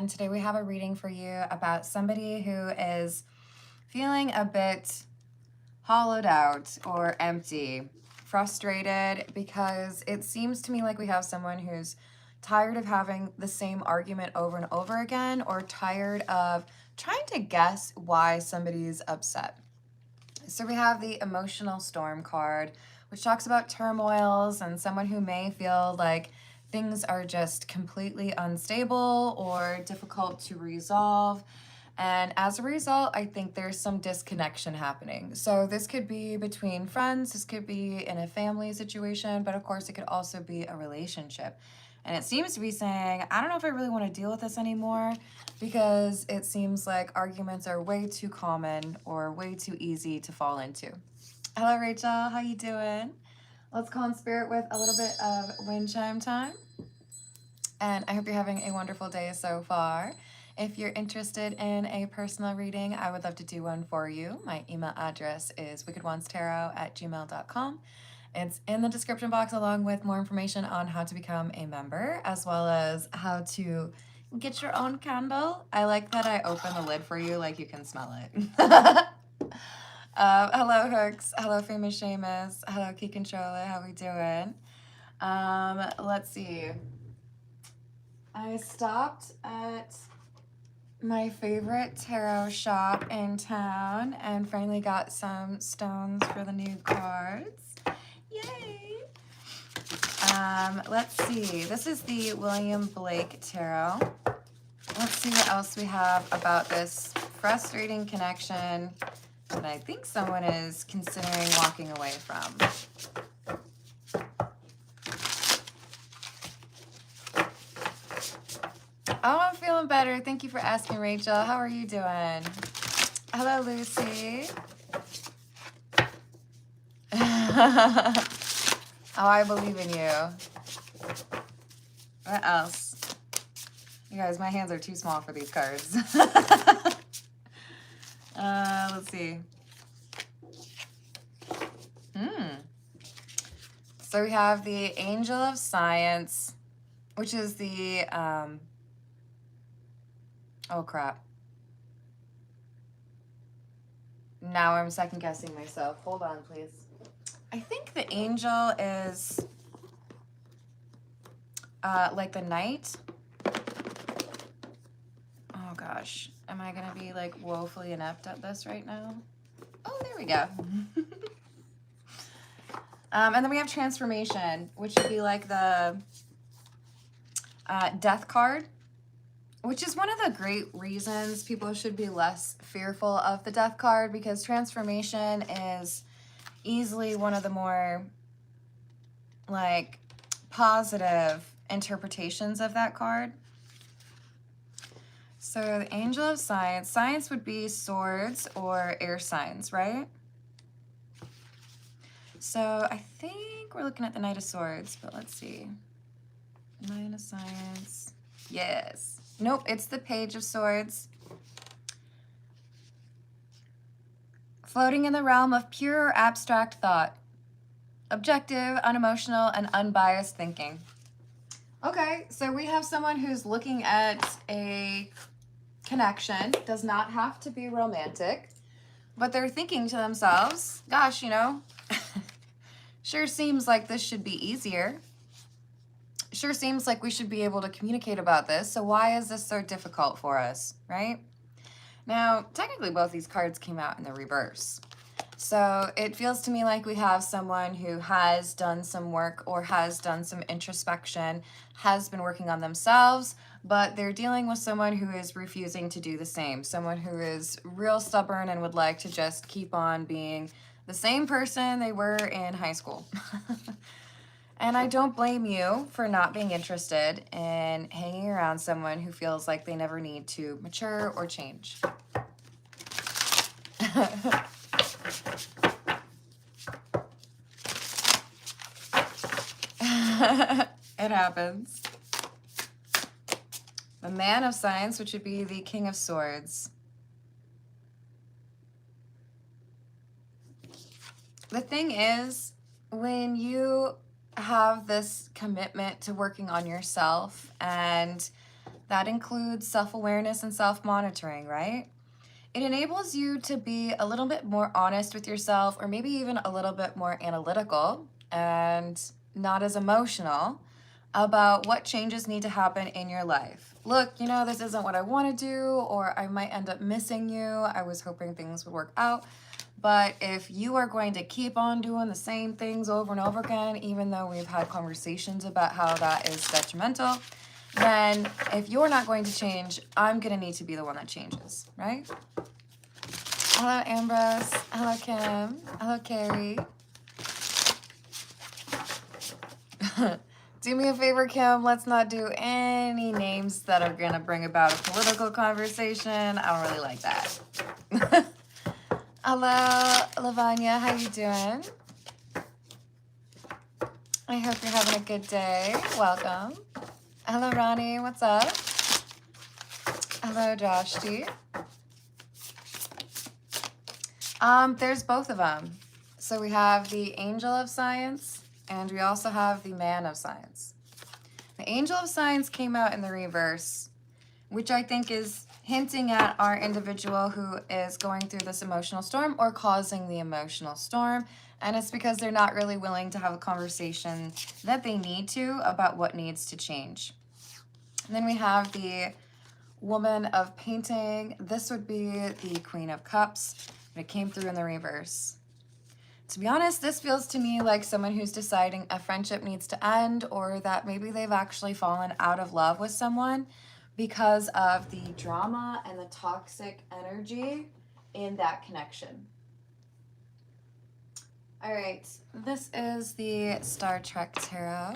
and today we have a reading for you about somebody who is feeling a bit hollowed out or empty, frustrated, because it seems to me like we have someone who's tired of having the same argument over and over again, or tired of trying to guess why somebody's upset. So we have the emotional storm card, which talks about turmoils and someone who may feel like things are just completely unstable or difficult to resolve. And as a result, I think there's some disconnection happening. So this could be between friends, this could be in a family situation, but of course it could also be a relationship. And it seems to be saying, I don't know if I really want to deal with this anymore, because it seems like arguments are way too common or way too easy to fall into. Hello, Rachel. How you doing? Let's call in spirit with a little bit of wind chime time. And I hope you're having a wonderful day so far. If you're interested in a personal reading, I would love to do one for you. My email address is wickedonestarot@gmail.com. It's in the description box, along with more information on how to become a member, as well as how to get your own candle. I like that I open the lid for you, like you can smell it. Hello, Hooks. Hello, Famous Seamus. Hello, Key Controller. How we doing? Let's see. I stopped at my favorite tarot shop in town and finally got some stones for the new cards. Yay! Let's see. This is the William Blake Tarot. Let's see what else we have about this frustrating connection that I think someone is considering walking away from. Oh, I'm feeling better. Thank you for asking, Rachel. How are you doing? Hello, Lucy. Oh, I believe in you. What else? You guys, my hands are too small for these cards. Let's see. So we have the Angel of Science, which is the, oh crap. Now I'm second guessing myself. Hold on, please. I think the angel is like the knight. Oh gosh, am I gonna be like woefully inept at this right now? Oh, there we go. And then we have transformation, which would be like the death card, which is one of the great reasons people should be less fearful of the death card, because transformation is easily one of the more like positive interpretations of that card. So the Angel of Science. Science would be swords or air signs, right? So I think we're looking at the Knight of Swords, but let's see. Knight of Science. Yes. Nope, it's the Page of Swords. Floating in the realm of pure abstract thought. Objective, unemotional, and unbiased thinking. Okay, so we have someone who's looking at a connection. Does not have to be romantic, but they're thinking to themselves, gosh, you know, sure seems like this should be easier. Sure seems like we should be able to communicate about this. So why is this so difficult for us, right? Now, technically both these cards came out in the reverse. So it feels to me like we have someone who has done some work or has done some introspection, has been working on themselves, but they're dealing with someone who is refusing to do the same. Someone who is real stubborn and would like to just keep on being the same person they were in high school. And I don't blame you for not being interested in hanging around someone who feels like they never need to mature or change. It happens. The Man of Science, which would be the King of Swords. The thing is, when you have this commitment to working on yourself and That includes self-awareness and self-monitoring, right? It enables you to be a little bit more honest with yourself, or maybe even a little bit more analytical and not as emotional about what changes need to happen in your life. Look, you know, this isn't what I want to do, or I might end up missing you. I was hoping things would work out. But if you are going to keep on doing the same things over and over again, even though we've had conversations about how that is detrimental, then if you're not going to change, I'm going to need to be the one that changes, right? Hello, Ambrose. Hello, Kim. Hello, Carrie. Do me a favor, Kim. Let's not do any names that are going to bring about a political conversation. I don't really like that. Hello, Lavanya. How you doing? I hope you're having a good day. Welcome. Hello, Ronnie. What's up? Hello, Joshti. There's both of them. So we have the Angel of Science, and we also have the Man of Science. The Angel of Science came out in the reverse, which I think is hinting at our individual who is going through this emotional storm or causing the emotional storm. And it's because they're not really willing to have a conversation that they need to about what needs to change. And then we have the Woman of Painting. This would be the Queen of Cups. It came through in the reverse. To be honest, this feels to me like someone who's deciding a friendship needs to end, or that maybe they've actually fallen out of love with someone because of the drama and the toxic energy in that connection. All right, this is the Star Trek Tarot.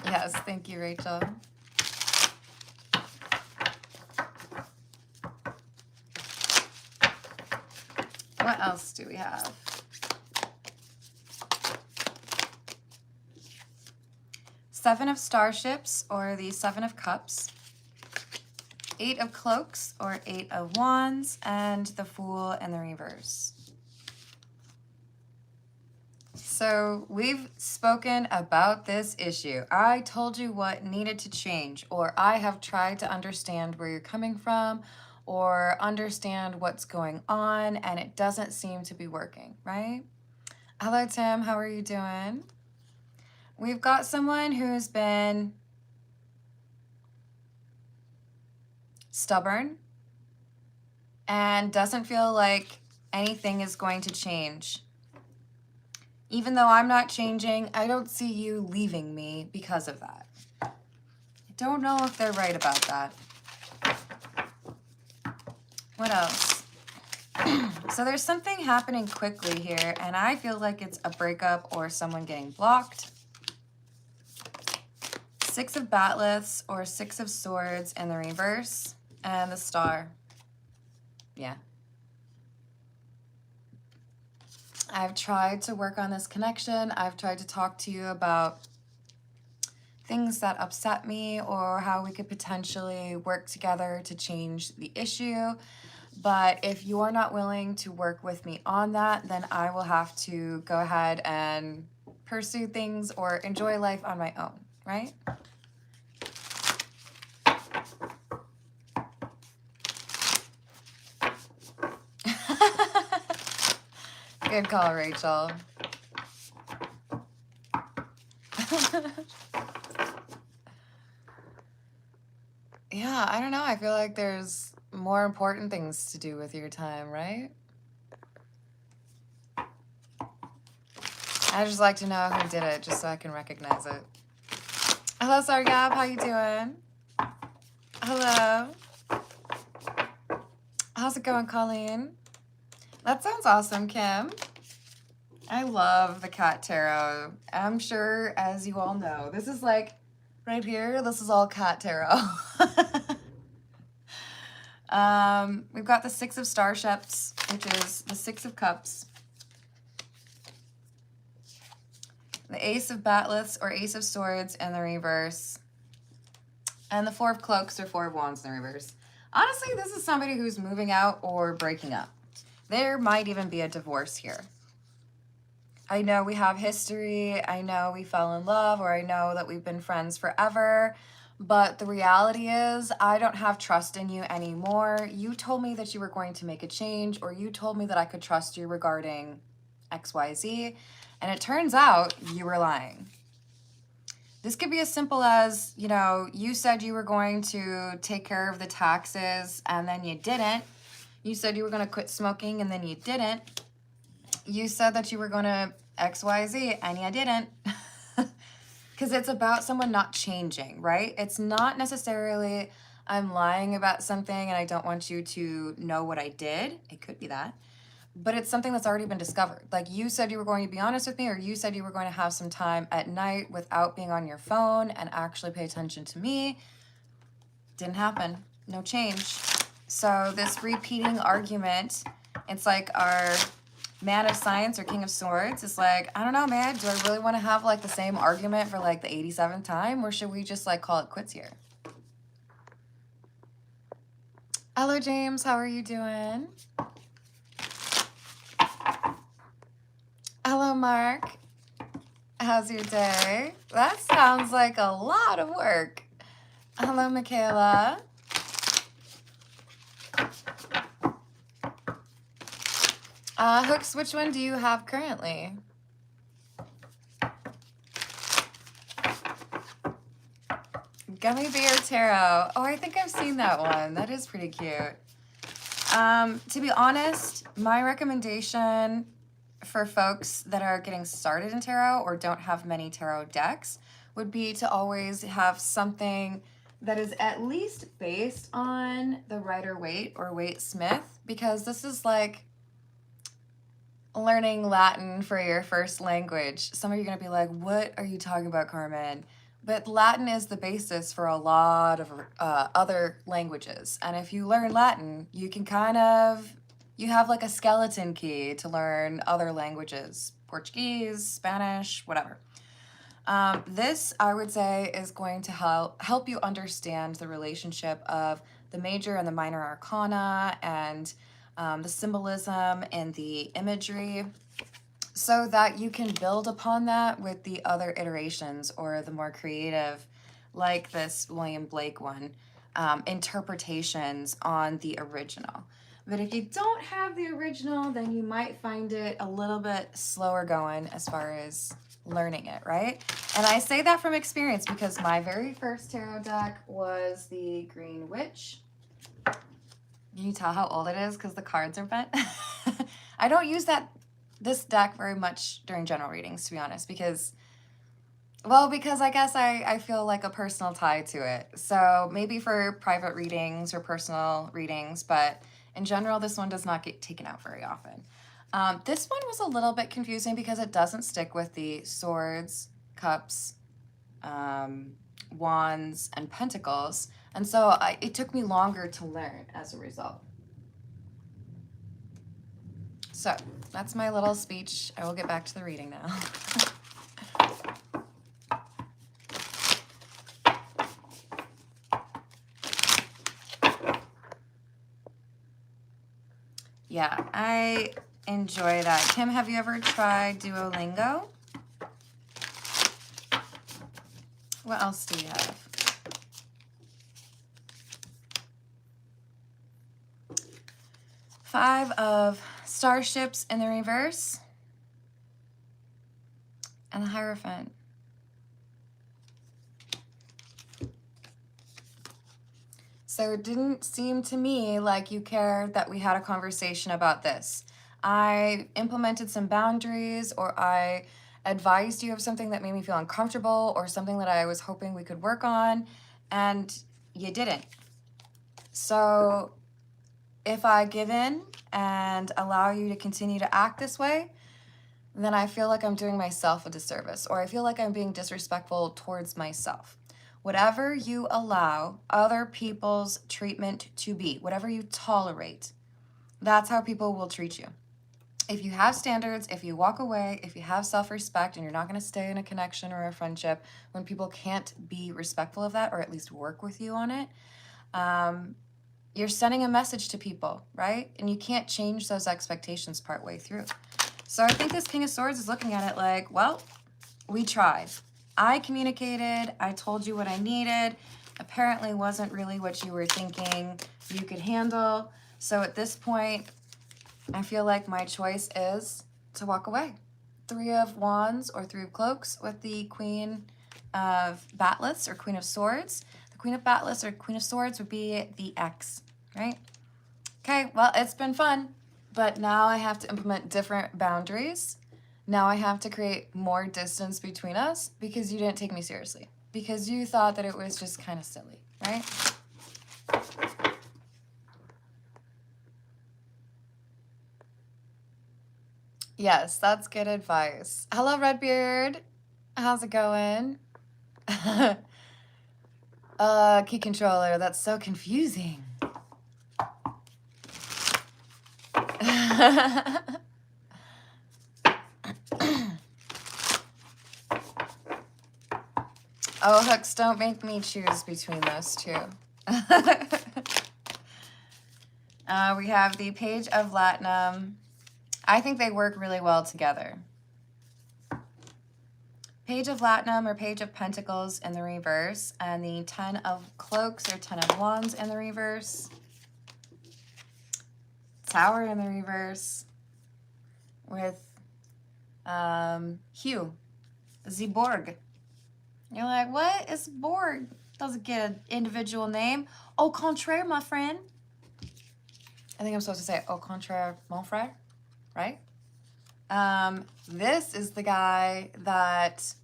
Yes, thank you, Rachel. What else do we have? Seven of Starships, or the Seven of Cups. Eight of Cloaks, or Eight of Wands, and the Fool in the reverse. So we've spoken about this issue. I told you what needed to change, or I have tried to understand where you're coming from, or understand what's going on, and it doesn't seem to be working, right? Hello, Tim. How are you doing? We've got someone who's been stubborn and doesn't feel like anything is going to change. Even though I'm not changing, I don't see you leaving me because of that. I don't know if they're right about that. What else? So there's something happening quickly here, and I feel like it's a breakup or someone getting blocked. Six of Batleths, or Six of Swords in the reverse, and the Star. Yeah. I've tried to work on this connection. I've tried to talk to you about things that upset me, or how we could potentially work together to change the issue. But if you're not willing to work with me on that, then I will have to go ahead and pursue things or enjoy life on my own, right? Good call, Rachel. Yeah, I don't know. I feel like there's more important things to do with your time, right? I just like to know who did it, just so I can recognize it. Hello, Sargab. How you doing? Hello. How's it going, Colleen? That sounds awesome, Kim. I love the Cat Tarot. I'm sure, as you all know, this is like, right here, this is all Cat Tarot. We've got the Six of Starships, which is the Six of Cups. The Ace of Batleths, or Ace of Swords in the reverse. And the Four of Cloaks, or Four of Wands in the reverse. Honestly, this is somebody who's moving out or breaking up. There might even be a divorce here. I know we have history. I know we fell in love, or I know that we've been friends forever. But the reality is, I don't have trust in you anymore. You told me that you were going to make a change, or you told me that I could trust you regarding XYZ. And it turns out you were lying. This could be as simple as, you know, you said you were going to take care of the taxes and then you didn't. You said you were going to quit smoking and then you didn't. You said that you were going to XYZ and you didn't. Because it's about someone not changing, right? It's not necessarily I'm lying about something and I don't want you to know what I did. It could be that. But it's something that's already been discovered. Like you said you were going to be honest with me, or you said you were going to have some time at night without being on your phone and actually pay attention to me. Didn't happen. No change. So this repeating argument, it's like our Man of Science or King of Swords is like, I don't know, man. Do I really want to have like the same argument for like the 87th time? Or should we just like call it quits here? Hello, James. How are you doing? Hello, Mark. How's your day? That sounds like a lot of work. Hello, Michaela. Hooks, which one do you have currently? Gummy Bear Tarot. Oh, I think I've seen that one. That is pretty cute. To be honest, my recommendation for folks that are getting started in tarot or don't have many tarot decks would be to always have something that is at least based on the Rider-Waite or Waite-Smith, because this is like learning Latin for your first language. Some of you are going to be like, what are you talking about, Carmen? But Latin is the basis for a lot of other languages. And if you learn Latin, you can you have like a skeleton key to learn other languages, Portuguese, Spanish, whatever. This, I would say, is going to help you understand the relationship of the major and the minor arcana and the symbolism and the imagery, so that you can build upon that with the other iterations or the more creative, like this William Blake one, interpretations on the original. But if you don't have the original, then you might find it a little bit slower going as far as learning it, right? And I say that from experience because my very first tarot deck was the Green Witch. Can you tell how old it is because the cards are bent? I don't use this deck very much during general readings, to be honest, because I guess I feel like a personal tie to it. So maybe for private readings or personal readings, but in general, this one does not get taken out very often. This one was a little bit confusing because it doesn't stick with the swords, cups, wands, and pentacles. And so it took me longer to learn as a result. So that's my little speech. I will get back to the reading now. Yeah, I enjoy that. Kim, have you ever tried Duolingo? What else do you have? Five of Starships in the reverse. And the Hierophant. So it didn't seem to me like you cared that we had a conversation about this. I implemented some boundaries, or I advised you of something that made me feel uncomfortable, or something that I was hoping we could work on, and you didn't. So if I give in and allow you to continue to act this way, then I feel like I'm doing myself a disservice, or I feel like I'm being disrespectful towards myself. Whatever you allow other people's treatment to be, whatever you tolerate, that's how people will treat you. If you have standards, if you walk away, if you have self-respect, and you're not going to stay in a connection or a friendship when people can't be respectful of that, or at least work with you on it, you're sending a message to people, right? And you can't change those expectations partway through. So I think this King of Swords is looking at it like, well, we tried. I communicated. I told you what I needed. Apparently wasn't really what you were thinking you could handle. So at this point, I feel like my choice is to walk away. 3 of Wands or 3 of Cloaks with the Queen of Batlets or Queen of Swords. The Queen of Batlets or Queen of Swords would be the X, right? Okay, well, it's been fun, but now I have to implement different boundaries. Now I have to create more distance between us because you didn't take me seriously. Because you thought that it was just kind of silly, right? Yes, that's good advice. Hello, Redbeard. How's it going? Key controller, that's so confusing. Oh, Hooks, don't make me choose between those two. We have the Page of Latinum. I think they work really well together. Page of Latinum or Page of Pentacles in the reverse, and the 10 of Cloaks or 10 of Wands in the reverse. Tower in the reverse with Hugh, Zeborg. You're like, what is Borg? Doesn't get an individual name. Au contraire, my friend. I think I'm supposed to say au contraire, mon frère, right? This is the guy that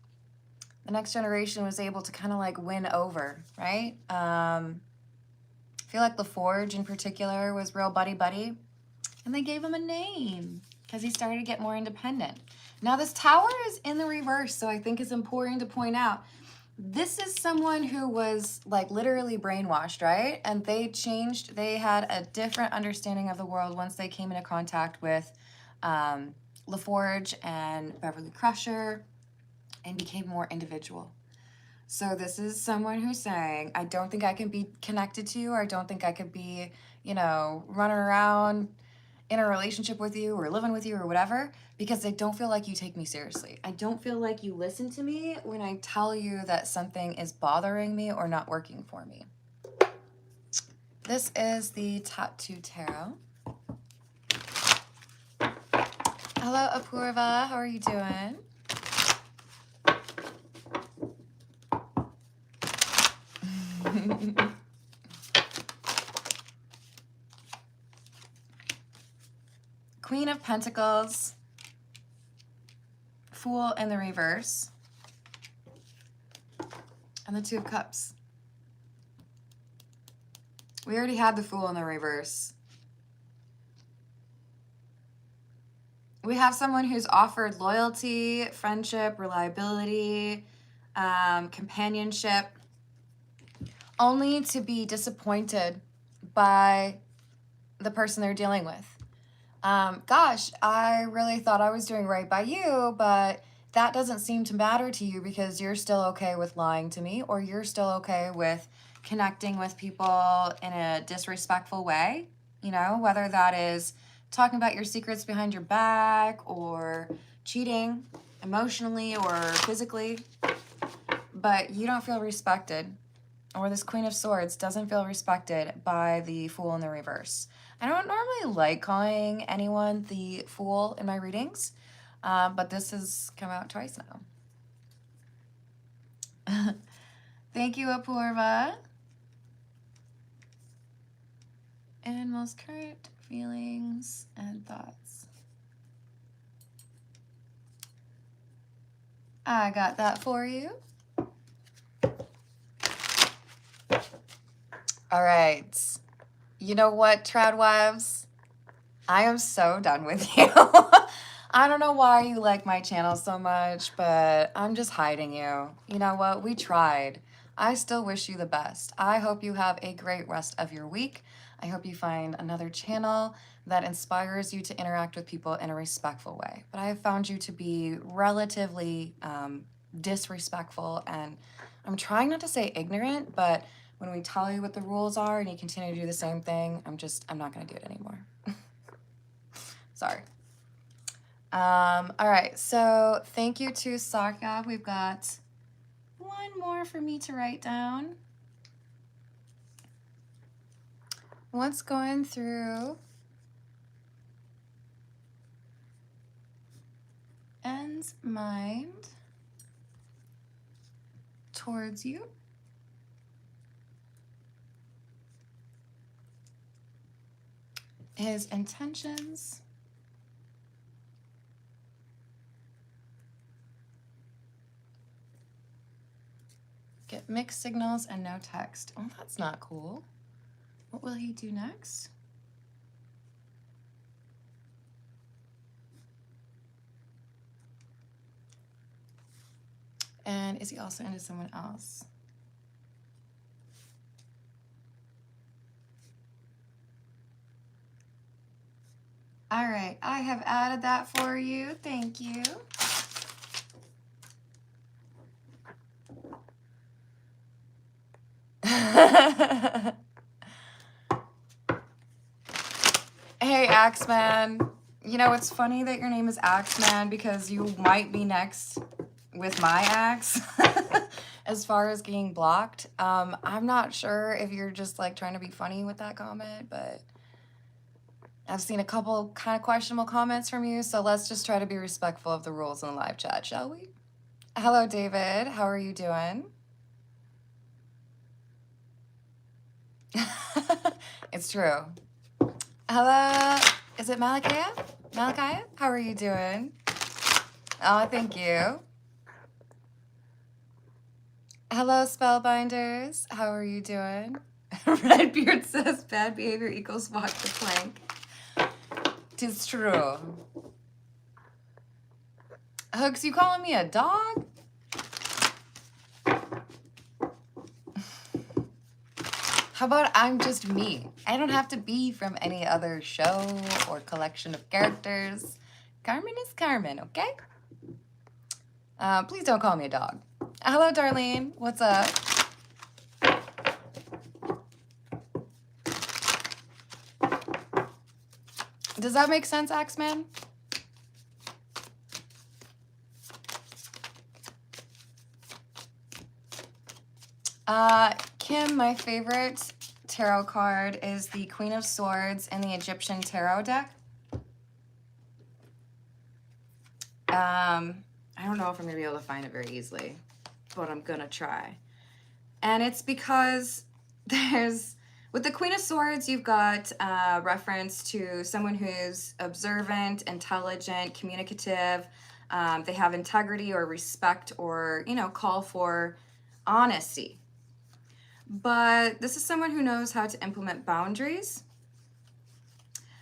the Next Generation was able to kind of like win over, right? I feel like LaForge in particular was real buddy-buddy. And they gave him a name because he started to get more independent. Now this Tower is in the reverse, so I think it's important to point out. This is someone who was like literally brainwashed, right? And they had a different understanding of the world once they came into contact with LaForge and Beverly Crusher and became more individual. So this is someone who's saying, I don't think I can be connected to you, or I don't think I could be, you know, running around in a relationship with you or living with you or whatever, because I don't feel like you take me seriously. I don't feel like you listen to me when I tell you that something is bothering me or not working for me. This is the Tattoo Tarot. Hello, Apurva. How are you doing? Queen of Pentacles, Fool in the reverse, and the Two of Cups. We already had the Fool in the reverse. We have someone who's offered loyalty, friendship, reliability, companionship, only to be disappointed by the person they're dealing with. Gosh, I really thought I was doing right by you, but that doesn't seem to matter to you because you're still okay with lying to me, or you're still okay with connecting with people in a disrespectful way, you know, whether that is talking about your secrets behind your back or cheating emotionally or physically, but you don't feel respected, or this Queen of Swords doesn't feel respected by the Fool in the reverse. I don't normally like calling anyone the Fool in my readings, but this has come out twice now. Thank you, Apurva. And most current feelings and thoughts. I got that for you. All right. You know what, Tradwives? I am so done with you. I don't know why you like my channel so much, but I'm just hiding you. You know what? We tried. I still wish you the best. I hope you have a great rest of your week. I hope you find another channel that inspires you to interact with people in a respectful way. But I have found you to be relatively disrespectful, and I'm trying not to say ignorant, but when we tell you what the rules are and you continue to do the same thing, I'm not going to do it anymore. Sorry. All right, so thank you to Saka. We've got one more for me to write down. What's going through N's mind towards you? His intentions. Get mixed signals and no text. Oh, that's not cool. What will he do next? And is he also into someone else? All right, I have added that for you. Thank you. Hey, Axeman. You know, it's funny that your name is Axeman because you might be next with my axe as far as getting blocked. I'm not sure if you're just like trying to be funny with that comment, but I've seen a couple kind of questionable comments from you, so let's just try to be respectful of the rules in the live chat, shall we? Hello, David. How are you doing? It's true. Hello, is it Malakaya? Malakaya, how are you doing? Oh, thank you. Hello, Spellbinders. How are you doing? Redbeard says bad behavior equals walk the plank. 'Tis true. Hooks, you calling me a dog? How about I'm just me? I don't have to be from any other show or collection of characters. Carmen is Carmen, okay? Please don't call me a dog. Hello, Darlene. What's up? Does that make sense, Axeman? Kim, my favorite tarot card is the Queen of Swords in the Egyptian Tarot deck. I don't know if I'm going to be able to find it very easily, but I'm going to try. And it's because with the Queen of Swords, you've got reference to someone who's observant, intelligent, communicative. They have integrity or respect or, call for honesty. But this is someone who knows how to implement boundaries.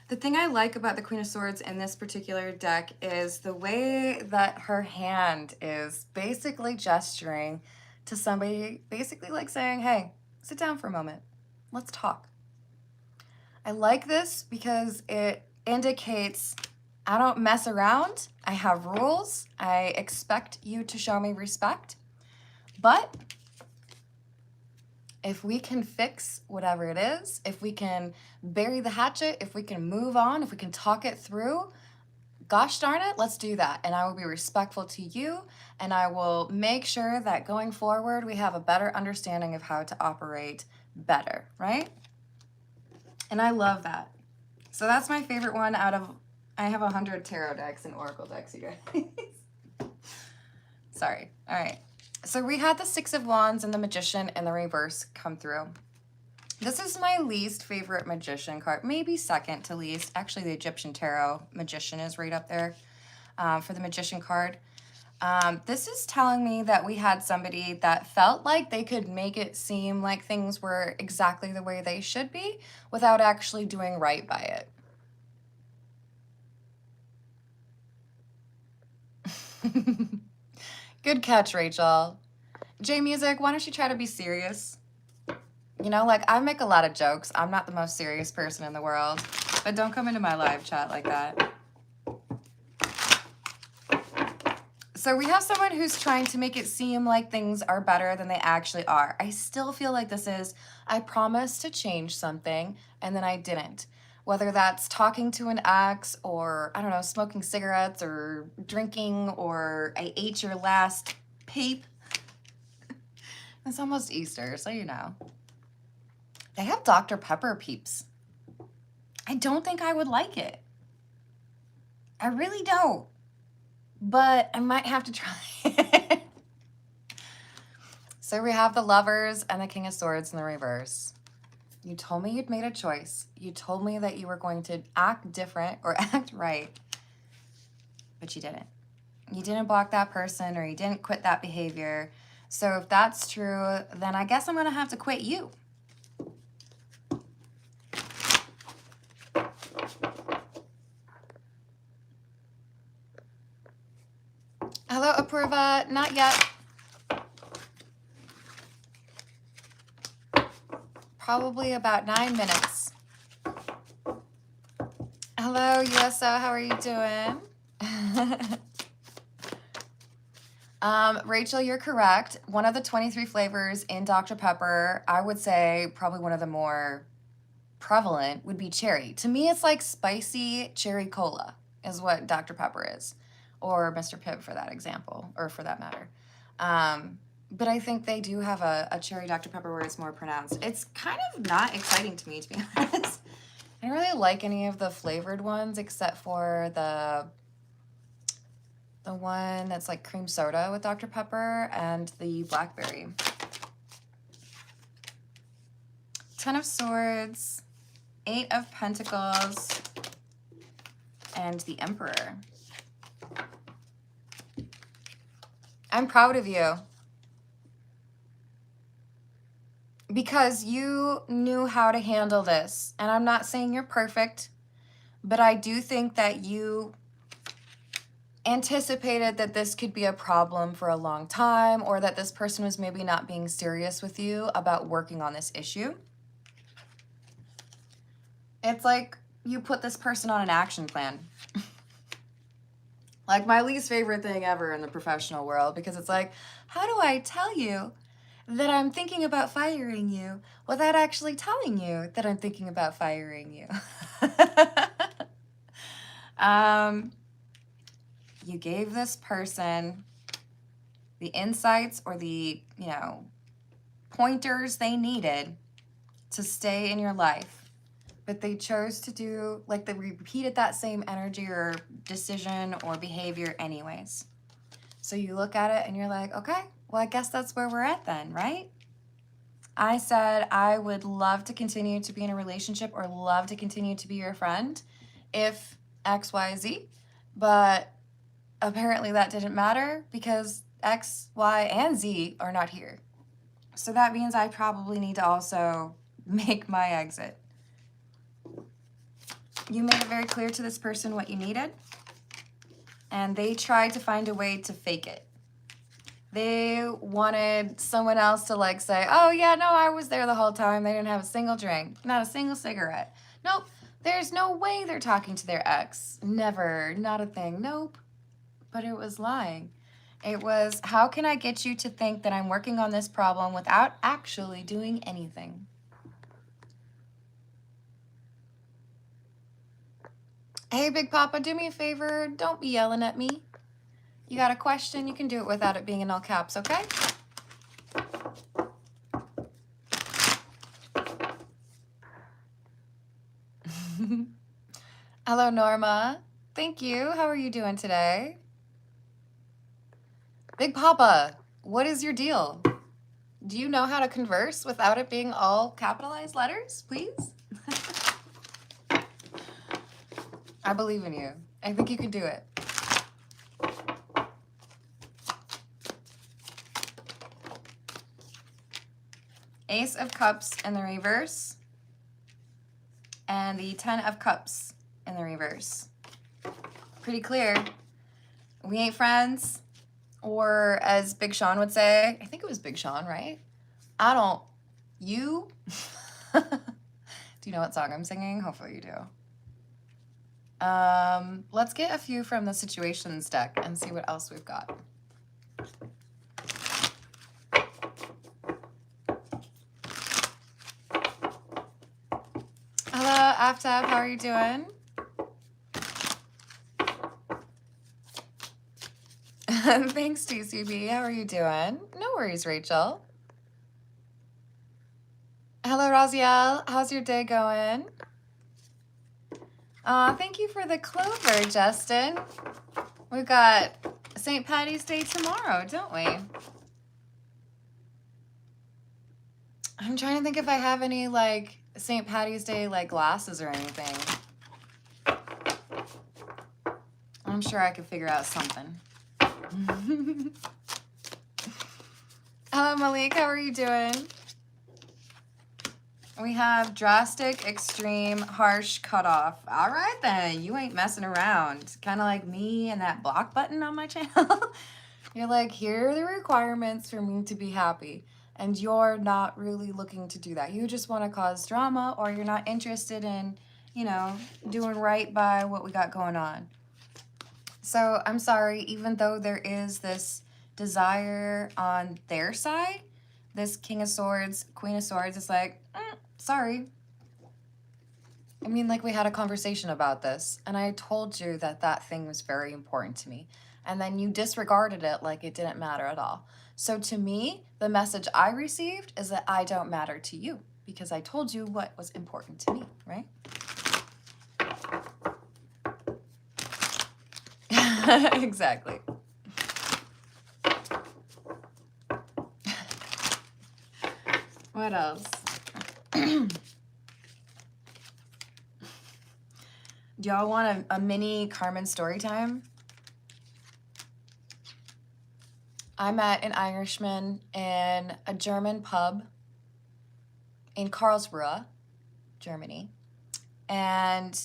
The thing I like about the Queen of Swords in this particular deck is the way that her hand is basically gesturing to somebody, basically like saying, hey, sit down for a moment. Let's talk. I like this because it indicates I don't mess around. I have rules. I expect you to show me respect. But if we can fix whatever it is, if we can bury the hatchet, if we can move on, if we can talk it through, gosh darn it, let's do that. And I will be respectful to you, and I will make sure that going forward, we have a better understanding of how to operate better, right? And I love that. So that's my favorite one out of, I have 100 tarot decks and oracle decks, you guys. Sorry. All right. So we had the Six of Wands and the Magician in the reverse come through. This is my least favorite Magician card, maybe second to least. Actually, the Egyptian Tarot Magician is right up there for the Magician card. This is telling me that we had somebody that felt like they could make it seem like things were exactly the way they should be without actually doing right by it. Good catch, Rachel. J Music, why don't you try to be serious? Like I make a lot of jokes. I'm not the most serious person in the world, but don't come into my live chat like that. So we have someone who's trying to make it seem like things are better than they actually are. I still feel like this is, I promised to change something and then I didn't. whether that's talking to an ex or, I don't know, smoking cigarettes or drinking or I ate your last peep. It's almost Easter, so you know. They have Dr. Pepper peeps. I don't think I would like it. I really don't. But I might have to try it. So we have the Lovers and the King of Swords in the reverse. You told me you'd made a choice. You told me that you were going to act different or act right, but you didn't. You didn't block that person or you didn't quit that behavior. So if that's true, then I guess I'm going to have to quit you. Hello, Apurva. Not yet. Probably about 9 minutes. Hello, USO. How are you doing? Rachel, you're correct. One of the 23 flavors in Dr. Pepper, I would say probably one of the more prevalent would be cherry. To me, it's like spicy cherry cola is what Dr. Pepper is, or Mr. Pibb for that example, or for that matter. But I think they do have a cherry Dr. Pepper where it's more pronounced. It's kind of not exciting to me, to be honest. I don't really like any of the flavored ones except for the one that's like cream soda with Dr. Pepper and the blackberry. 10 of Swords, 8 of Pentacles, and the Emperor. I'm proud of you. Because you knew how to handle this. And I'm not saying you're perfect, but I do think that you anticipated that this could be a problem for a long time, or that this person was maybe not being serious with you about working on this issue. It's like you put this person on an action plan. Like my least favorite thing ever in the professional world, because it's like, how do I tell you that I'm thinking about firing you without actually telling you that I'm thinking about firing you? You gave this person the insights or the, pointers they needed to stay in your life. But they chose to do, like they repeated that same energy or decision or behavior anyways. So you look at it and you're like, okay, well, I guess that's where we're at then, right? I said I would love to continue to be in a relationship or love to continue to be your friend if X, Y, Z. But apparently that didn't matter because X, Y, and Z are not here. So that means I probably need to also make my exit. You made it very clear to this person what you needed, and they tried to find a way to fake it. They wanted someone else to like say, oh yeah, no, I was there the whole time. They didn't have a single drink, not a single cigarette. Nope, there's no way they're talking to their ex. Never, not a thing, nope. But it was lying. It was, how can I get you to think that I'm working on this problem without actually doing anything? Hey, Big Papa, do me a favor. Don't be yelling at me. You got a question? You can do it without it being in all caps, okay? Hello, Norma. Thank you. How are you doing today? Big Papa, what is your deal? Do you know how to converse without it being all capitalized letters, please? I believe in you. I think you can do it. Ace of Cups in the reverse. And the 10 of Cups in the reverse. Pretty clear. We ain't friends. Or as Big Sean would say, I think it was Big Sean, right? You? Do you know what song I'm singing? Hopefully you do. Let's get a few from the situations deck and see what else we've got. Hello, Aftab, how are you doing? Thanks, TCB. How are you doing? No worries, Rachel. Hello, Raziel. How's your day going? Thank you for the clover, Justin. We've got St. Patty's Day tomorrow, don't we? I'm trying to think if I have any, like, St. Patty's Day, like, glasses or anything. I'm sure I could figure out something. Hello, Malik. How are you doing? We have drastic, extreme, harsh, cutoff. All right, then. You ain't messing around. Kind of like me and that block button on my channel. You're like, here are the requirements for me to be happy. And you're not really looking to do that. You just want to cause drama, or you're not interested in, you know, doing right by what we got going on. So I'm sorry, even though there is this desire on their side, this King of Swords, Queen of Swords is like, sorry. I mean, like, we had a conversation about this, and I told you that that thing was very important to me. And then you disregarded it like it didn't matter at all. So to me, the message I received is that I don't matter to you because I told you what was important to me, right? Exactly. What else? Do y'all want a mini Carmen story time? I met an Irishman in a German pub in Karlsruhe, Germany. And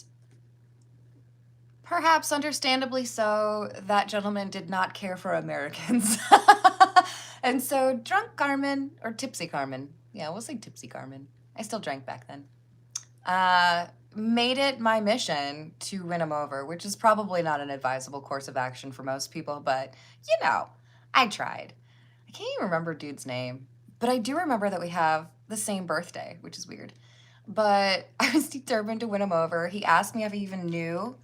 perhaps understandably so, that gentleman did not care for Americans. And so drunk Carmen, or tipsy Carmen, yeah, we'll say tipsy Carmen. I still drank back then. Made it my mission to win him over, which is probably not an advisable course of action for most people, but you know, I tried. I can't even remember dude's name, but I do remember that we have the same birthday, which is weird. But I was determined to win him over. He asked me if I even knew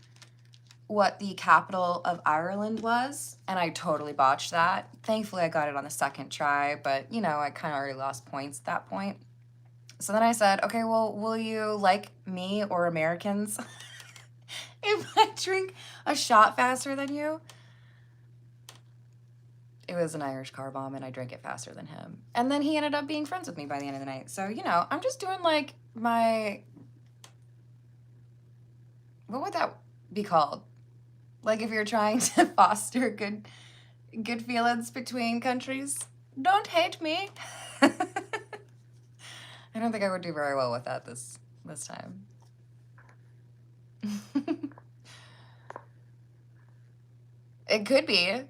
what the capital of Ireland was, and I totally botched that. Thankfully, I got it on the second try, but, you know, I kind of already lost points at that point. So then I said, okay, well, will you like me or Americans if I drink a shot faster than you? It was an Irish car bomb, and I drank it faster than him. And then he ended up being friends with me by the end of the night. So, you know, I'm just doing, like, my... What would that be called? Like, if you're trying to foster good feelings between countries? Don't hate me. I don't think I would do very well with that this time. It could be.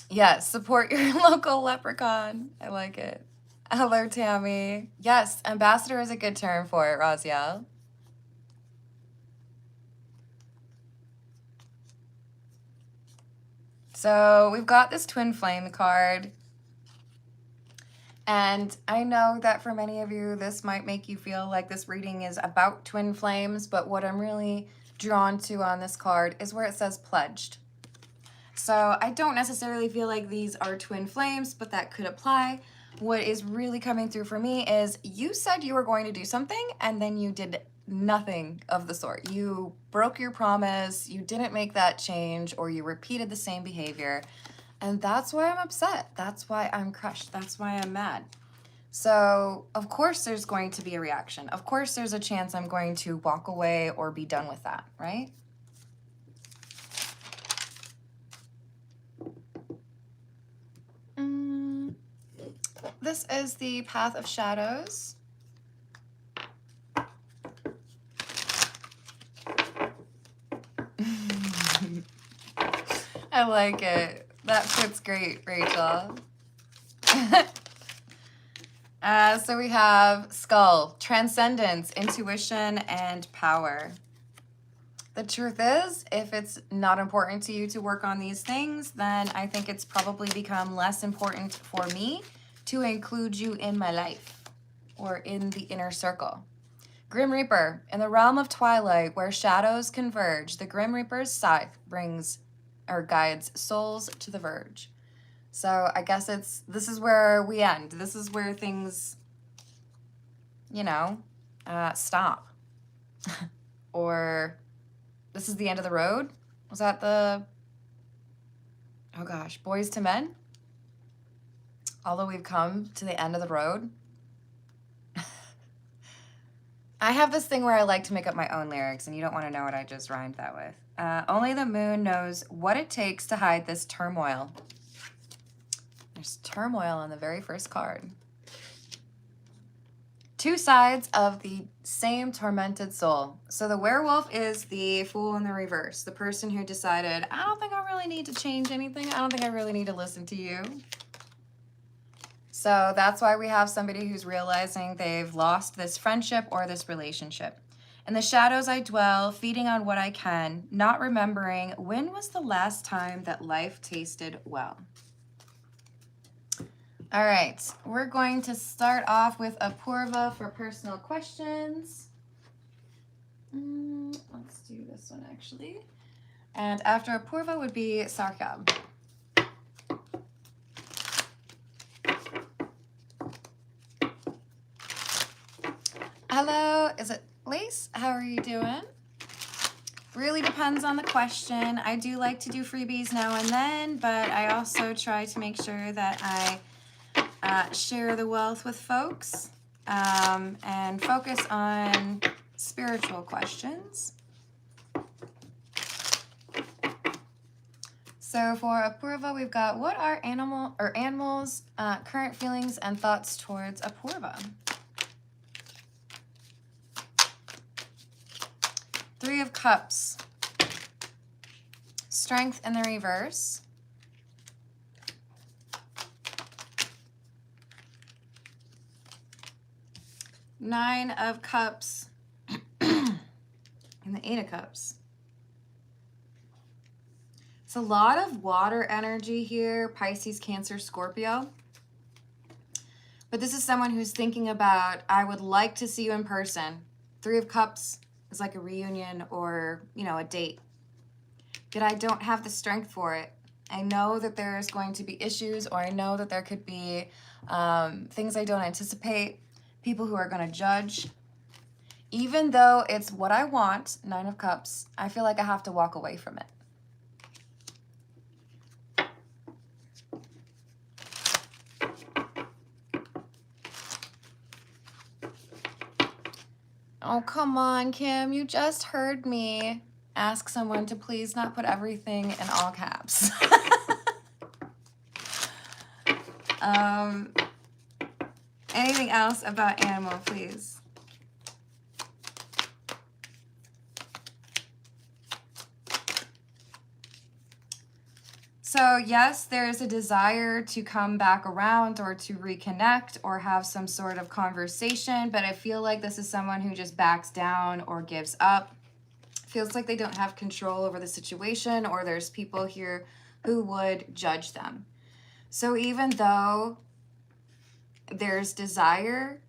Yes, support your local leprechaun. I like it. Hello, Tammy. Yes, ambassador is a good term for it, Raziel. So we've got this twin flame card. And I know that for many of you, this might make you feel like this reading is about twin flames, but what I'm really drawn to on this card is where it says pledged. So I don't necessarily feel like these are twin flames, but that could apply. What is really coming through for me is you said you were going to do something and then you did nothing of the sort. You broke your promise, you didn't make that change, or you repeated the same behavior. And that's why I'm upset. That's why I'm crushed. That's why I'm mad. So of course there's going to be a reaction. Of course there's a chance I'm going to walk away or be done with that, right? This is the Path of Shadows. I like it. That fits great, Rachel. So we have Skull, Transcendence, Intuition, and Power. The truth is, if it's not important to you to work on these things, then I think it's probably become less important for me to include you in my life or in the inner circle. Grim Reaper, in the realm of twilight where shadows converge, the Grim Reaper's scythe brings or guides souls to the verge. So I guess this is where we end. This is where things, you know, stop. Or this is the end of the road. Was that the, oh gosh, Boys to Men? Although we've come to the end of the road. I have this thing where I like to make up my own lyrics, and you don't want to know what I just rhymed that with. Only the moon knows what it takes to hide this turmoil. There's turmoil on the very first card. Two sides of the same tormented soul. So the werewolf is the fool in the reverse. The person who decided, I don't think I really need to change anything. I don't think I really need to listen to you. So that's why we have somebody who's realizing they've lost this friendship or this relationship. In the shadows I dwell, feeding on what I can, not remembering when was the last time that life tasted well. All right, we're going to start off with Apurva for personal questions. Let's do this one actually. And after Apurva would be Sarkab. Hello, is it Lace? How are you doing? Really depends on the question. I do like to do freebies now and then, but I also try to make sure that I share the wealth with folks and focus on spiritual questions. So for Apurva, we've got what are animals' current feelings and thoughts towards Apurva? Three of Cups. Strength in the reverse. Nine of Cups. And the Eight of Cups. It's a lot of water energy here. Pisces, Cancer, Scorpio. But this is someone who's thinking about, I would like to see you in person. Three of Cups is like a reunion or, you know, a date. But I don't have the strength for it. I know that there's going to be issues, or I know that there could be things I don't anticipate, people who are going to judge. Even though it's what I want, Nine of Cups, I feel like I have to walk away from it. Oh, come on, Kim. You just heard me ask someone to please not put everything in all caps. Anything else about animal, please? So yes, there's a desire to come back around or to reconnect or have some sort of conversation, but I feel like this is someone who just backs down or gives up. Feels like they don't have control over the situation, or there's people here who would judge them. So even though there's desire,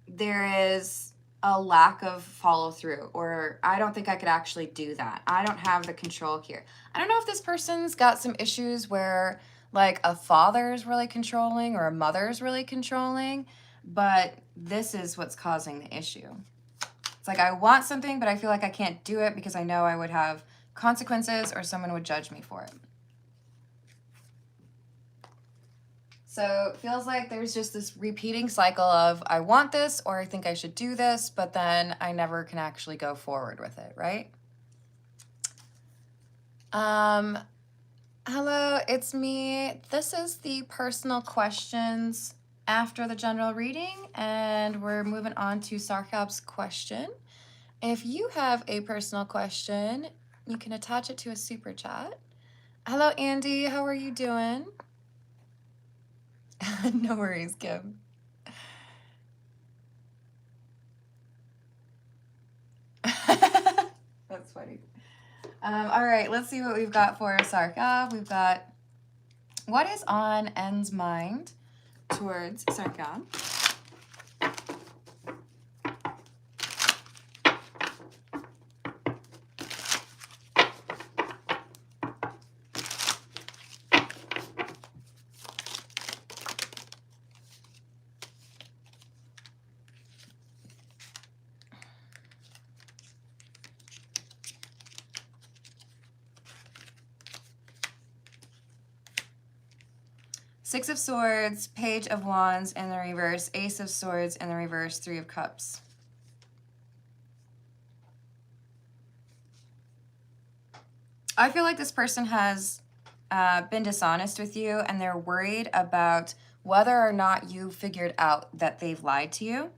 there is a lack of follow through, or I don't think I could actually do that. I don't have the control here. I don't know if this person's got some issues where like a father is really controlling or a mother is really controlling, but this is what's causing the issue. It's like I want something, but I feel like I can't do it because I know I would have consequences or someone would judge me for it. So it feels like there's just this repeating cycle of I want this or I think I should do this, but then I never can actually go forward with it, right? Hello, it's me. This is the personal questions after the general reading, and we're moving on to Sarkab's question. If you have a personal question, you can attach it to a super chat. Hello, Andy. How are you doing? No worries, Kim. That's funny. All right, let's see what we've got for Sarkab. We've got What is on N's mind towards Sargon? Six of Swords, Page of Wands in the reverse, Ace of Swords in the reverse, Three of Cups. I feel like this person has been dishonest with you, and they're worried about whether or not you figured out that they've lied to you.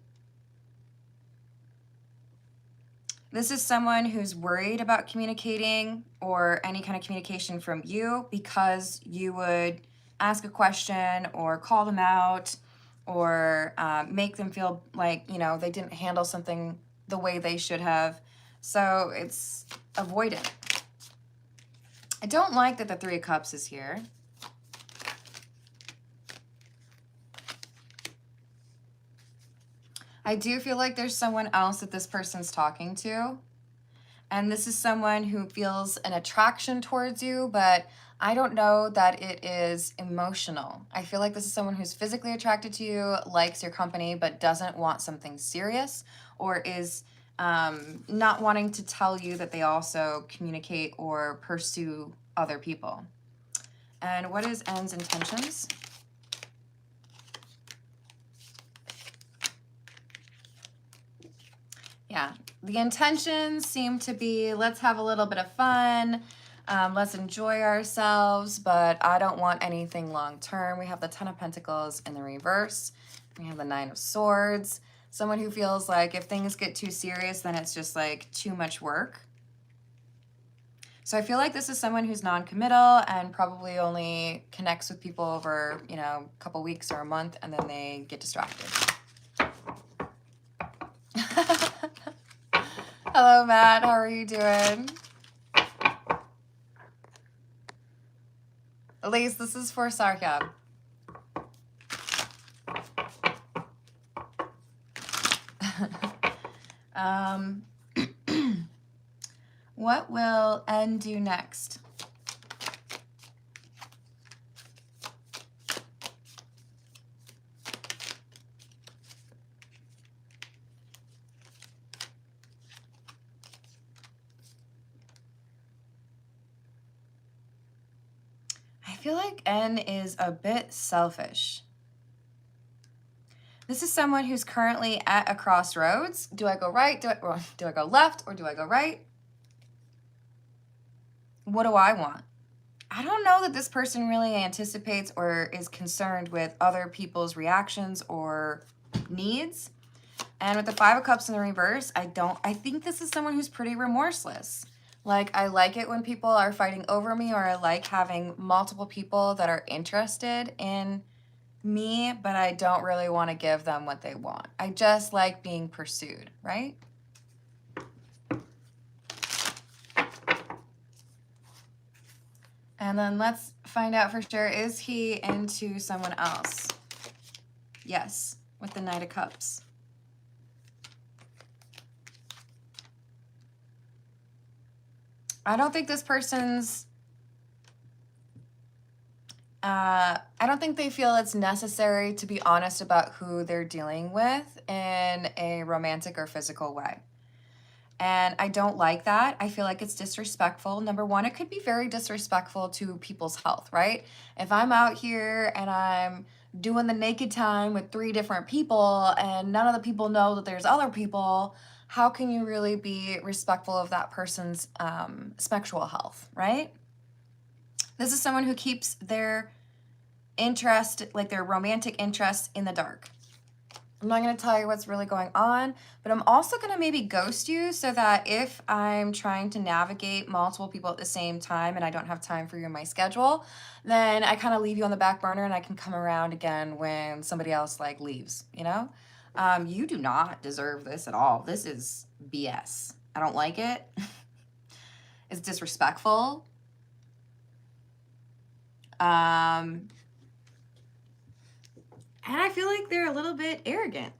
This is someone who's worried about communicating or any kind of communication from you because you would ask a question or call them out or make them feel like, you know, they didn't handle something the way they should have. So it's avoidant. I don't like that the Three of Cups is here. I do feel like there's someone else that this person's talking to. And this is someone who feels an attraction towards you, but I don't know that it is emotional. I feel like this is someone who's physically attracted to you, likes your company, but doesn't want something serious, or is not wanting to tell you that they also communicate or pursue other people. And what is N's intentions? Yeah, the intentions seem to be, let's have a little bit of fun, let's enjoy ourselves, but I don't want anything long term. We have the Ten of Pentacles in the reverse. We have the Nine of Swords. Someone who feels like if things get too serious, then it's just like too much work. So I feel like this is someone who's non-committal and probably only connects with people over, you know, a couple weeks or a month, and then they get distracted. Hello, Matt. How are you doing? Elise, this is for Sarkab. What will N do next? I feel like N is a bit selfish. This is someone who's currently at a crossroads. Do I go right? Do I go left, or do I go right? What do I want? I don't know that this person really anticipates or is concerned with other people's reactions or needs. And with the Five of Cups in the reverse, I think this is someone who's pretty remorseless. Like, I like it when people are fighting over me, or I like having multiple people that are interested in me, but I don't really want to give them what they want. I just like being pursued, right? And then let's find out for sure, is he into someone else? Yes, with the Knight of Cups. I don't think this person's, I don't think they feel it's necessary to be honest about who they're dealing with in a romantic or physical way. And I don't like that. I feel like it's disrespectful. Number one, it could be very disrespectful to people's health, right? If I'm out here and I'm doing the naked time with 3 different people and none of the people know that there's other people, how can you really be respectful of that person's sexual health, right? This is someone who keeps their interest, like their romantic interest, in the dark. I'm not going to tell you what's really going on, but I'm also going to maybe ghost you so that if I'm trying to navigate multiple people at the same time and I don't have time for you in my schedule, then I kind of leave you on the back burner and I can come around again when somebody else like leaves, you know? You do not deserve this at all. This is BS. I don't like it. It's disrespectful. And I feel like they're a little bit arrogant.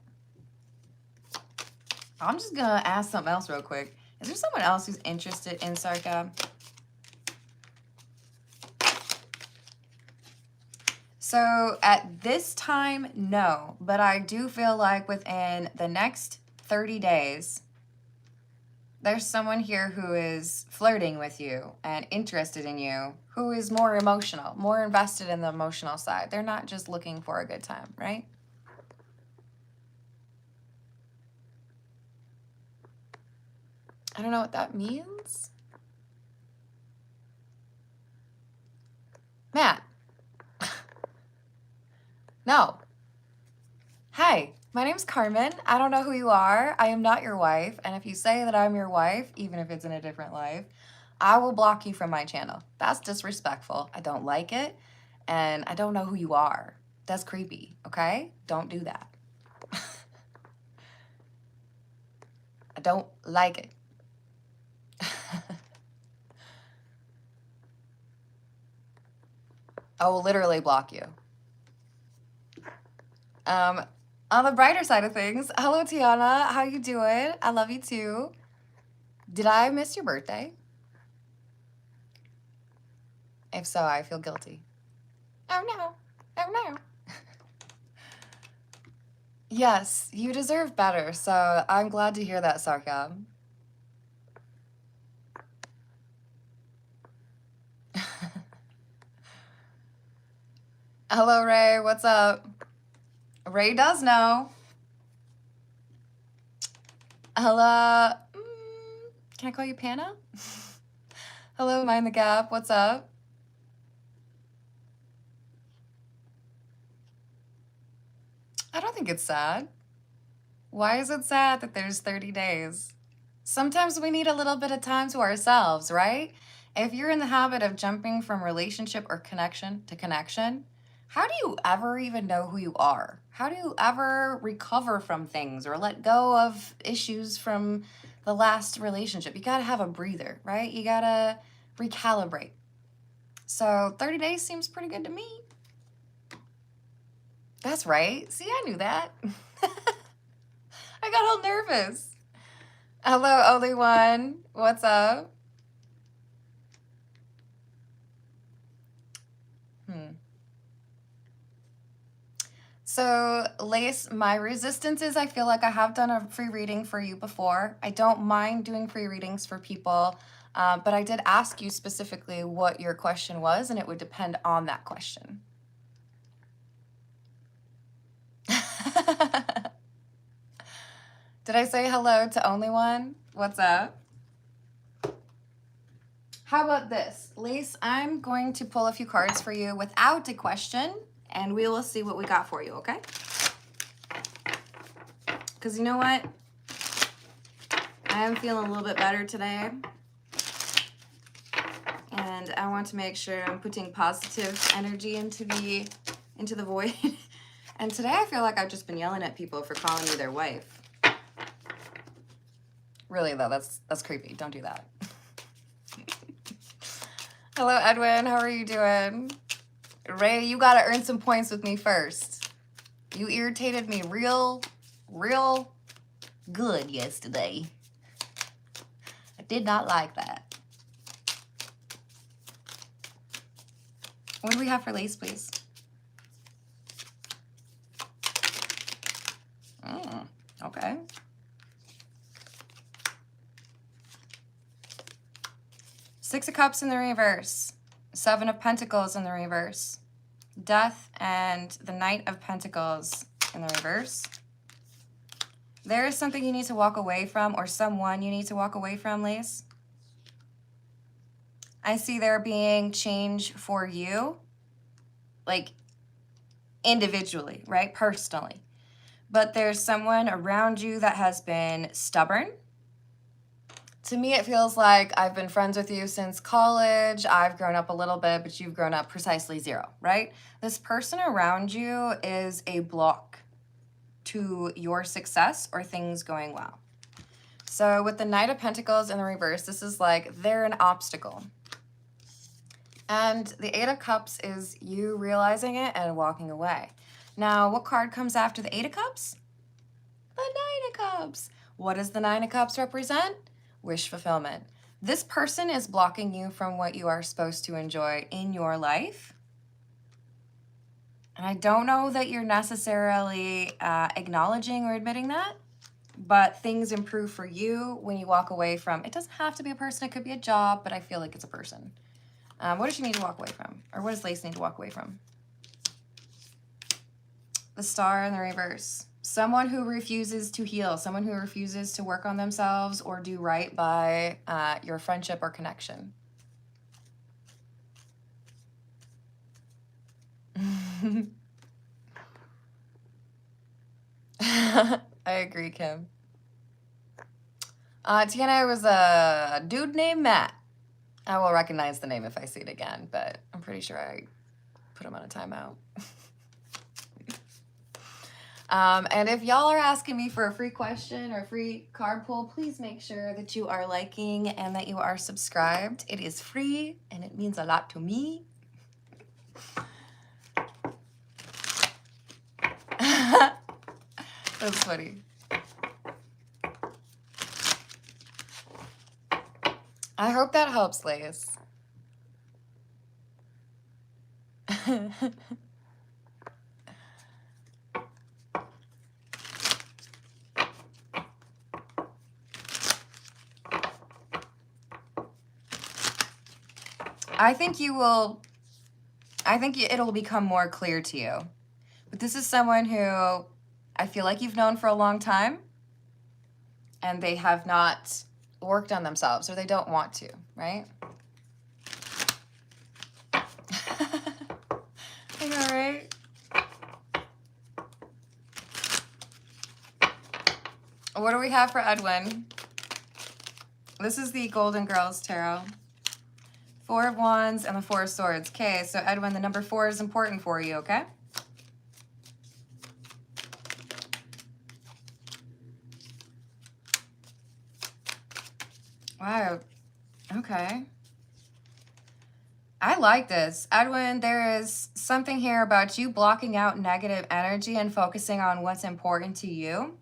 I'm just gonna ask something else real quick. Is there someone else who's interested in Sarka? So at this time, no. But I do feel like within the next 30 days, there's someone here who is flirting with you and interested in you, who is more emotional, more invested in the emotional side. They're not just looking for a good time, right? I don't know what that means. Matt. No. Hi, my name's Carmen. I don't know who you are. I am not your wife. And if you say that I'm your wife, even if it's in a different life, I will block you from my channel. That's disrespectful. I don't like it. And I don't know who you are. That's creepy, okay? Don't do that. I don't like it. I will literally block you. On the brighter side of things, hello Tiana, how you doing? I love you too. Did I miss your birthday? If so, I feel guilty. Oh no, oh no. Yes, you deserve better, so I'm glad to hear that, Sarka. Hello, Ray, what's up? Ray does know. Hello. Can I call you Panna? Hello, Mind the Gap. What's up? I don't think it's sad. Why is it sad that there's 30 days? Sometimes we need a little bit of time to ourselves, right? If you're in the habit of jumping from relationship or connection to connection, how do you ever even know who you are? How do you ever recover from things or let go of issues from the last relationship? You gotta have a breather, right? You gotta recalibrate. So 30 days seems pretty good to me. That's right. See, I knew that. I got all nervous. Hello, only one. What's up? So, Lace, my resistance is I feel like I have done a free reading for you before. I don't mind doing free readings for people, but I did ask you specifically what your question was, and it would depend on that question. Did I say hello to only one? What's up? How about this? Lace, I'm going to pull a few cards for you without a question, and we will see what we got for you, okay? Because you know what? I am feeling a little bit better today. And I want to make sure I'm putting positive energy into the void. And today I feel like I've just been yelling at people for calling me their wife. Really though, that's creepy. Don't do that. Hello, Edwin. How are you doing? Ray, you gotta earn some points with me first. You irritated me real good yesterday. I did not like that. What do we have for Lace, please? Okay. Six of Cups in the reverse. Seven of Pentacles in the reverse. Death and the Knight of Pentacles in the reverse. There is something you need to walk away from, or someone you need to walk away from, Lace. I see there being change for you, like individually, right? Personally. But there's someone around you that has been stubborn. To me, it feels like I've been friends with you since college. I've grown up a little bit, but you've grown up precisely zero, right? This person around you is a block to your success or things going well. So with the Knight of Pentacles in the reverse, this is like they're an obstacle. And the Eight of Cups is you realizing it and walking away. Now, what card comes after the Eight of Cups? The Nine of Cups. What does the Nine of Cups represent? Wish fulfillment. This person is blocking you from what you are supposed to enjoy in your life. And I don't know that you're necessarily acknowledging or admitting that, but things improve for you when you walk away from, it doesn't have to be a person, it could be a job, but I feel like it's a person. What does she need to walk away from? Or what does Lace need to walk away from? The Star in the reverse. Someone who refuses to heal, someone who refuses to work on themselves or do right by your friendship or connection. I agree, Kim. Tiana was a dude named Matt. I will recognize the name if I see it again, but I'm pretty sure I put him on a timeout. And if y'all are asking me for a free question or free card pull, please make sure that you are liking and that you are subscribed. It is free and it means a lot to me. That's funny. I hope that helps, Lace. I think it'll become more clear to you. But this is someone who I feel like you've known for a long time and they have not worked on themselves or they don't want to, right? I know, right? What do we have for Edwin? This is the Golden Girls Tarot. Four of Wands and the Four of Swords. Okay, so Edwin, the number 4 is important for you, okay? Wow. Okay. I like this. Edwin, there is something here about you blocking out negative energy and focusing on what's important to you.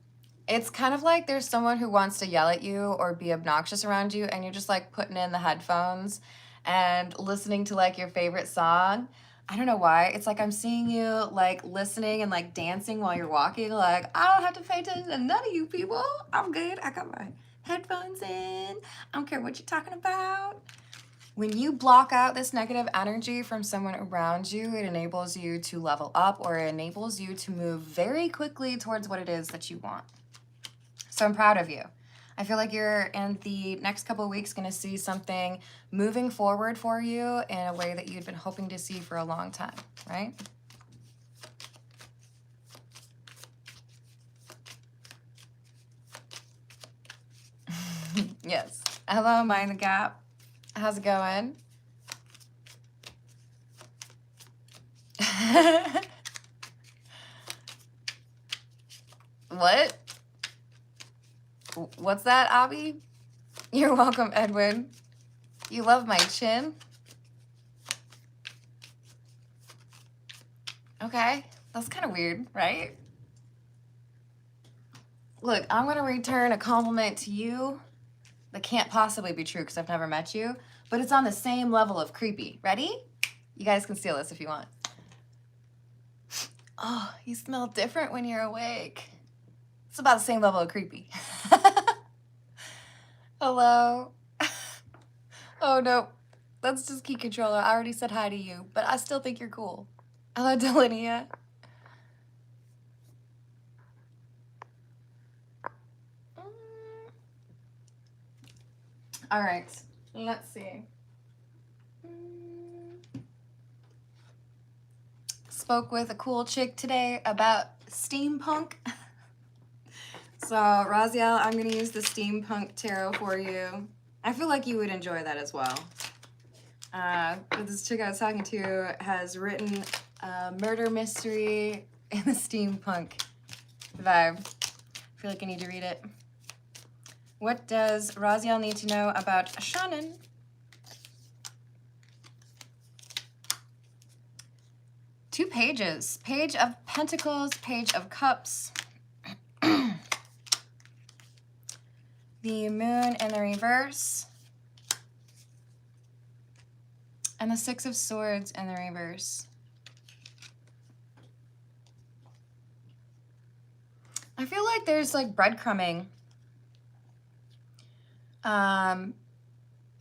It's kind of like there's someone who wants to yell at you or be obnoxious around you and you're just like putting in the headphones and listening to like your favorite song. I don't know why. It's like I'm seeing you like listening and like dancing while you're walking. Like, I don't have to pay attention to none of you people. I'm good. I got my headphones in. I don't care what you're talking about. When you block out this negative energy from someone around you, it enables you to level up or it enables you to move very quickly towards what it is that you want. So I'm proud of you. I feel like you're in the next couple of weeks going to see something moving forward for you in a way that you'd been hoping to see for a long time, right? Yes. Hello, Mind the Gap. How's it going? What? What's that, Abby? You're welcome, Edwin. You love my chin? Okay, that's kind of weird, right? Look, I'm going to return a compliment to you that can't possibly be true because I've never met you, but it's on the same level of creepy. Ready? You guys can steal this if you want. Oh, you smell different when you're awake. It's about the same level of creepy. Hello. Oh, no. That's just Key Controller. I already said hi to you, but I still think you're cool. Hello, Delinia. All right. Let's see. Spoke with a cool chick today about steampunk. So, Raziel, I'm going to use the Steampunk Tarot for you. I feel like you would enjoy that as well. But this chick I was talking to has written a murder mystery in the steampunk vibe. I feel like I need to read it. What does Raziel need to know about Shannon? 2 pages. Page of Pentacles, Page of Cups. The Moon in the reverse. And the 6 of Swords in the reverse. I feel like there's like breadcrumbing.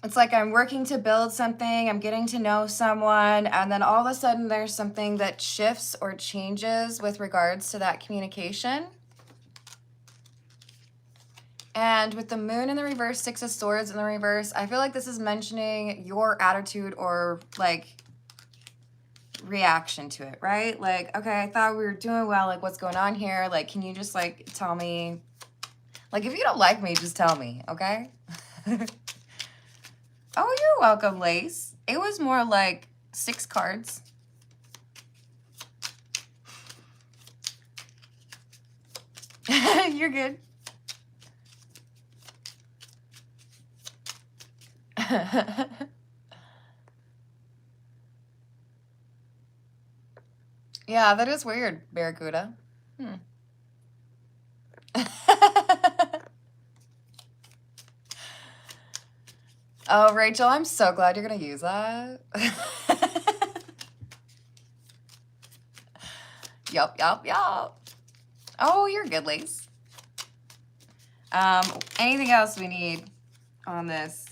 It's like I'm working to build something, I'm getting to know someone, and then all of a sudden there's something that shifts or changes with regards to that communication. And with the Moon in the reverse, 6 of Swords in the reverse, I feel like this is mentioning your attitude or like reaction to it, right? Like, okay, I thought we were doing well, like what's going on here? Like, can you just like tell me, like if you don't like me, just tell me, okay? Oh, you're welcome, Lace. It was more like 6 cards. You're good. Yeah, that is weird, Barracuda. Oh, Rachel, I'm so glad you're going to use that. Yup. Oh, you're good, Lace. Anything else we need on this?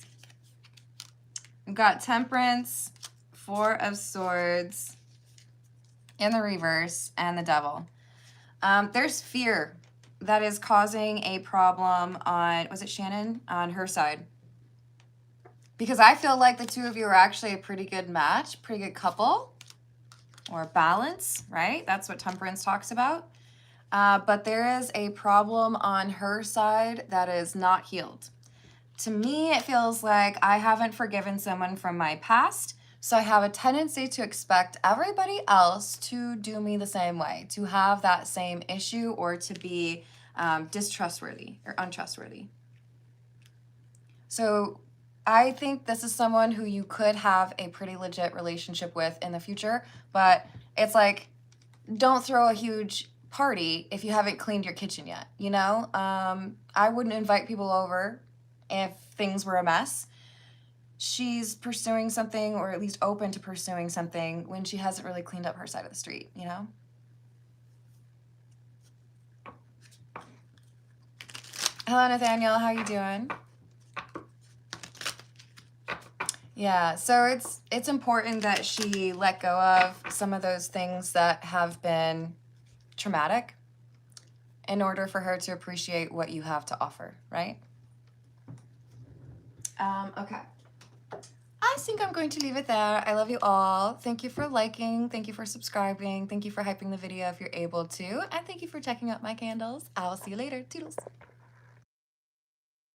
We've got Temperance, 4 of Swords in the reverse, and the Devil. There's fear that is causing a problem on, was it Shannon? On her side. Because I feel like the 2 of you are actually a pretty good match, pretty good couple, or balance, right? That's what Temperance talks about. But there is a problem on her side that is not healed. To me, it feels like I haven't forgiven someone from my past, so I have a tendency to expect everybody else to do me the same way, to have that same issue, or to be distrustworthy or untrustworthy. So I think this is someone who you could have a pretty legit relationship with in the future, but it's like, don't throw a huge party if you haven't cleaned your kitchen yet, you know? I wouldn't invite people over if things were a mess. She's pursuing something, or at least open to pursuing something, when she hasn't really cleaned up her side of the street, you know? Hello, Nathaniel. How you doing? Yeah, so it's important that she let go of some of those things that have been traumatic in order for her to appreciate what you have to offer, right? Okay. I think I'm going to leave it there. I love you all. Thank you for liking. Thank you for subscribing. Thank you for hyping the video if you're able to. And thank you for checking out my candles. I will see you later. Toodles.